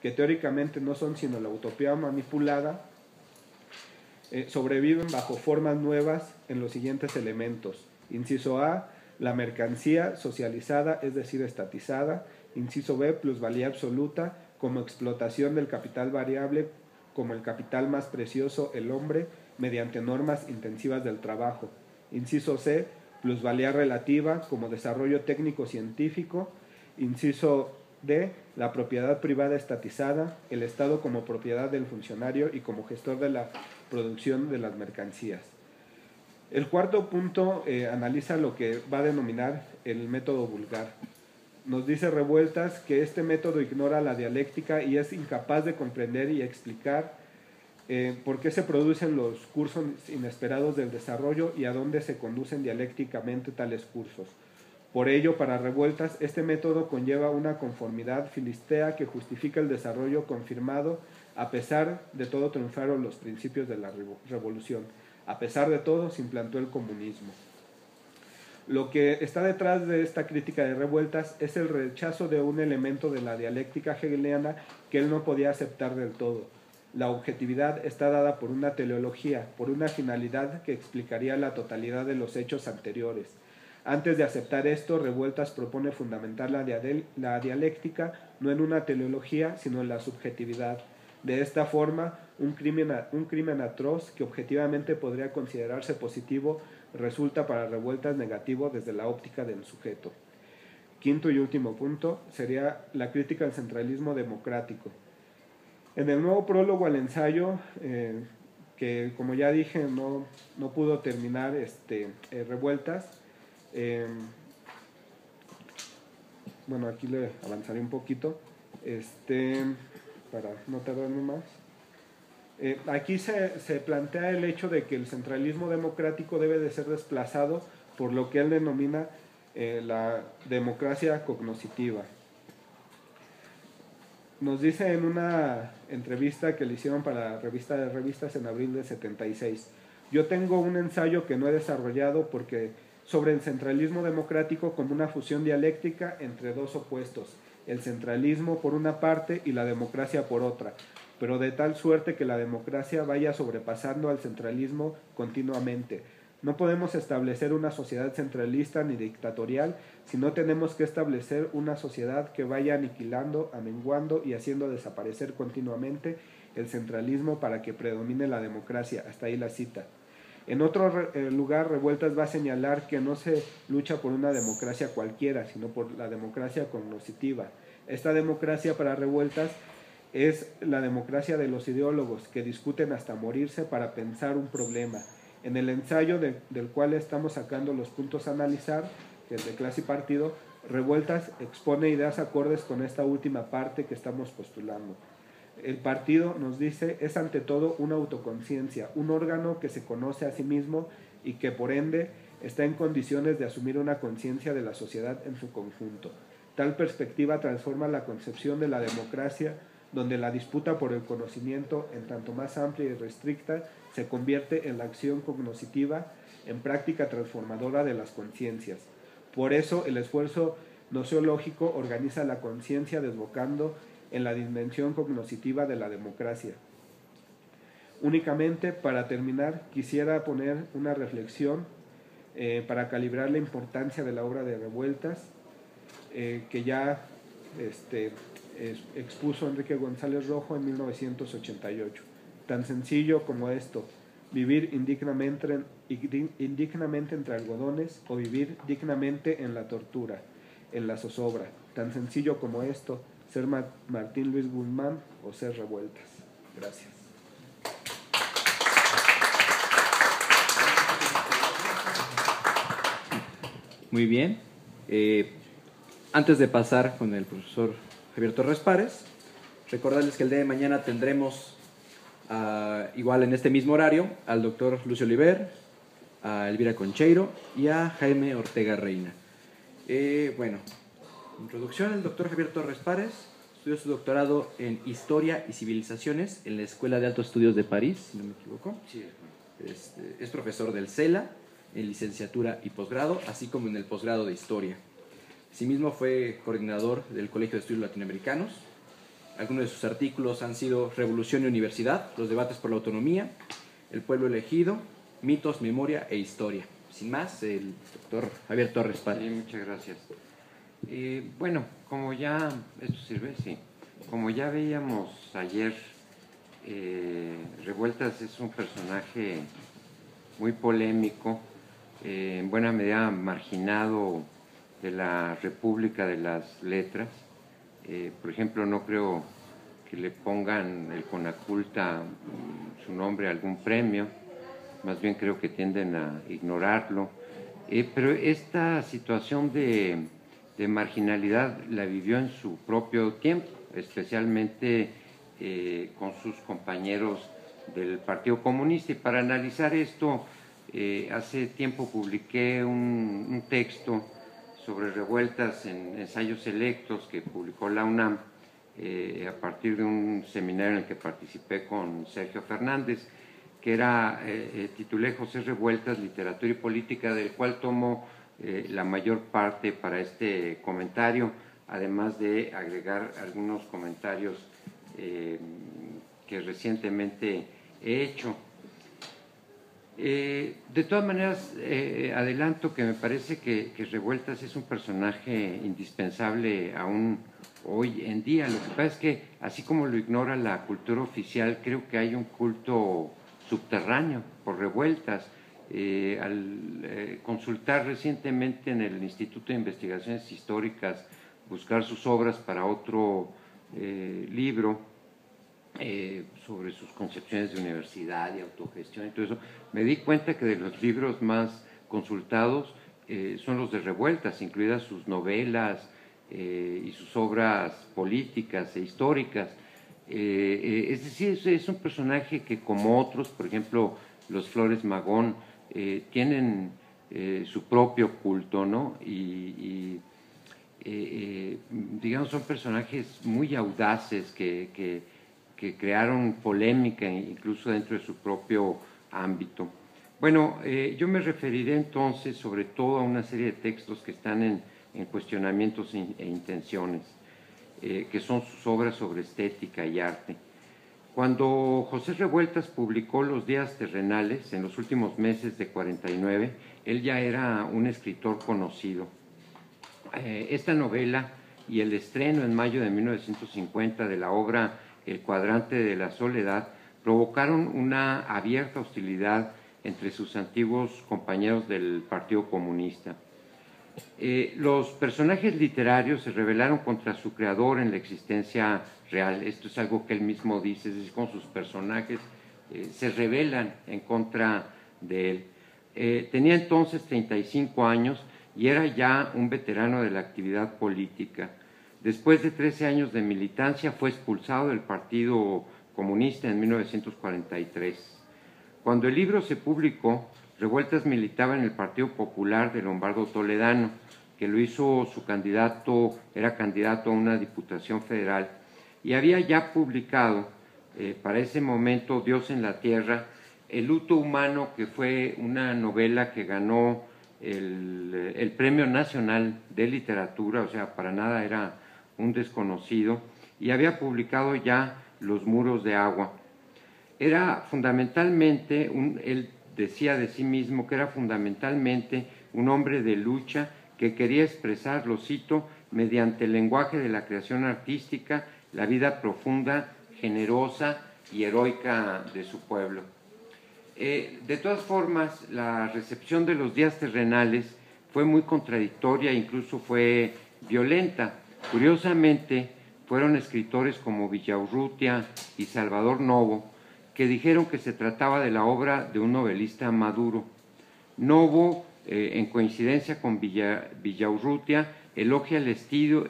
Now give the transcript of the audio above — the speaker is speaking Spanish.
que teóricamente no son sino la utopía manipulada, sobreviven bajo formas nuevas en los siguientes elementos. Inciso A, la mercancía socializada, es decir, estatizada. Inciso B, plusvalía absoluta, como explotación del capital variable, como el capital más precioso, el hombre, mediante normas intensivas del trabajo. Inciso C, plusvalía relativa, como desarrollo técnico-científico. Inciso D, la propiedad privada estatizada, el Estado como propiedad del funcionario y como gestor de la producción de las mercancías. El cuarto punto analiza lo que va a denominar el método vulgar. Nos dice Revueltas que este método ignora la dialéctica y es incapaz de comprender y explicar por qué se producen los cursos inesperados del desarrollo y a dónde se conducen dialécticamente tales cursos. Por ello, para Revueltas, este método conlleva una conformidad filistea que justifica el desarrollo confirmado. A pesar de todo triunfaron los principios de la revolución. A pesar de todo se implantó el comunismo. Lo que está detrás de esta crítica de Revueltas es el rechazo de un elemento de la dialéctica hegeliana que él no podía aceptar del todo. La objetividad está dada por una teleología, por una finalidad que explicaría la totalidad de los hechos anteriores. Antes de aceptar esto, Revueltas propone fundamentar la dialéctica no en una teleología, sino en la subjetividad. De esta forma, un crimen atroz que objetivamente podría considerarse positivo resulta para Revueltas negativo desde la óptica del sujeto. Quinto y último punto sería la crítica al centralismo democrático. En el nuevo prólogo al ensayo, que como ya dije no pudo terminar Revueltas, bueno, aquí le avanzaré un poquito para no tardarme más. Aquí se plantea el hecho de que el centralismo democrático debe de ser desplazado por lo que él denomina la democracia cognoscitiva. Nos dice en una entrevista que le hicieron para la revista de revistas en abril de 76: yo tengo un ensayo que no he desarrollado sobre el centralismo democrático como una fusión dialéctica entre dos opuestos, el centralismo por una parte y la democracia por otra, pero de tal suerte que la democracia vaya sobrepasando al centralismo continuamente. No podemos establecer una sociedad centralista ni dictatorial, sino tenemos que establecer una sociedad que vaya aniquilando, amenguando y haciendo desaparecer continuamente el centralismo para que predomine la democracia. Hasta ahí la cita. En otro lugar, Revueltas va a señalar que no se lucha por una democracia cualquiera, sino por la democracia cognoscitiva. Esta democracia para Revueltas es la democracia de los ideólogos que discuten hasta morirse para pensar un problema. En el ensayo del cual estamos sacando los puntos a analizar, que es de clase y partido, Revueltas expone ideas acordes con esta última parte que estamos postulando. El partido, nos dice, es ante todo una autoconciencia, un órgano que se conoce a sí mismo y que por ende está en condiciones de asumir una conciencia de la sociedad en su conjunto. Tal perspectiva transforma la concepción de la democracia, donde la disputa por el conocimiento, en tanto más amplia y restricta, se convierte en la acción cognoscitiva, en práctica transformadora de las conciencias. Por eso, el esfuerzo nociológico organiza la conciencia desbocando en la dimensión cognoscitiva de la democracia. Únicamente, para terminar, quisiera poner una reflexión para calibrar la importancia de la obra de Revueltas, que ya expuso Enrique González Rojo en 1988. Tan sencillo como esto: vivir indignamente entre algodones o vivir dignamente en la tortura, en la zozobra. Tan sencillo como esto: ser Martín Luis Guzmán o ser Revueltas. Gracias. Muy bien. Antes de pasar con el profesor Javier Torres Párez, recordarles que el día de mañana tendremos, igual en este mismo horario, al doctor Lucio Oliver, a Elvira Concheiro y a Jaime Ortega Reina. Bueno, introducción: el doctor Javier Torres Párez estudió su doctorado en Historia y Civilizaciones en la Escuela de Altos Estudios de París, si no me equivoco. Sí. Es profesor del CELA en licenciatura y posgrado, así como en el posgrado de Historia. Asimismo fue coordinador del Colegio de Estudios Latinoamericanos Algunos de sus artículos han sido Revolución y Universidad, Los debates por la autonomía, El pueblo elegido, Mitos, memoria e historia. Sin más, el doctor Javier Torres Párez. Sí, muchas gracias. Bueno, como ya, esto sirve, sí. Como ya veíamos ayer, Revueltas es un personaje muy polémico, en buena medida marginado de la República de las Letras. Por ejemplo, no creo que le pongan el Conaculta su nombre a algún premio, más bien creo que tienden a ignorarlo. Pero esta situación de marginalidad la vivió en su propio tiempo, especialmente con sus compañeros del Partido Comunista. Y para analizar esto, hace tiempo publiqué un texto sobre Revueltas en Ensayos Selectos que publicó la UNAM a partir de un seminario en el que participé con Sergio Fernández, que era, titulé José Revueltas, Literatura y Política, del cual tomo la mayor parte para este comentario, además de agregar algunos comentarios que recientemente he hecho. De todas maneras, adelanto que me parece que Revueltas es un personaje indispensable aún hoy en día. Lo que pasa es que, así como lo ignora la cultura oficial, creo que hay un culto subterráneo por Revueltas. Al consultar recientemente en el Instituto de Investigaciones Históricas, buscar sus obras para otro libro, sobre sus concepciones de universidad y autogestión y todo eso, me di cuenta que de los libros más consultados son los de Revueltas, incluidas sus novelas y sus obras políticas e históricas. Es decir, es un personaje que, como otros, por ejemplo, los Flores Magón, tienen su propio culto, ¿no? Digamos, son personajes muy audaces que crearon polémica incluso dentro de su propio ámbito. Bueno, yo me referiré entonces sobre todo a una serie de textos que están en cuestionamientos e intenciones, que son sus obras sobre estética y arte. Cuando José Revueltas publicó Los días terrenales, en los últimos meses de 49, él ya era un escritor conocido. Esta novela y el estreno en mayo de 1950 de la obra El cuadrante de la soledad provocaron una abierta hostilidad entre sus antiguos compañeros del Partido Comunista. Los personajes literarios se rebelaron contra su creador en la existencia real. Esto es algo que él mismo dice, es decir, con sus personajes se rebelan en contra de él. Tenía entonces 35 años y era ya un veterano de la actividad política. Después de 13 años de militancia fue expulsado del Partido Comunista en 1943. Cuando el libro se publicó, Revueltas militaba en el Partido Popular de Lombardo Toledano, que lo hizo su candidato, era candidato a una diputación federal, y había ya publicado para ese momento Dios en la Tierra, El luto humano, que fue una novela que ganó el Premio Nacional de Literatura, o sea, para nada era un desconocido, y había publicado ya Los muros de agua. Era fundamentalmente, él decía de sí mismo que era fundamentalmente un hombre de lucha que quería expresar, lo cito, mediante el lenguaje de la creación artística, la vida profunda, generosa y heroica de su pueblo. De todas formas, la recepción de Los días terrenales fue muy contradictoria, incluso fue violenta. Curiosamente, fueron escritores como Villaurrutia y Salvador Novo que dijeron que se trataba de la obra de un novelista maduro. Novo, en coincidencia con Villaurrutia, elogia el estilo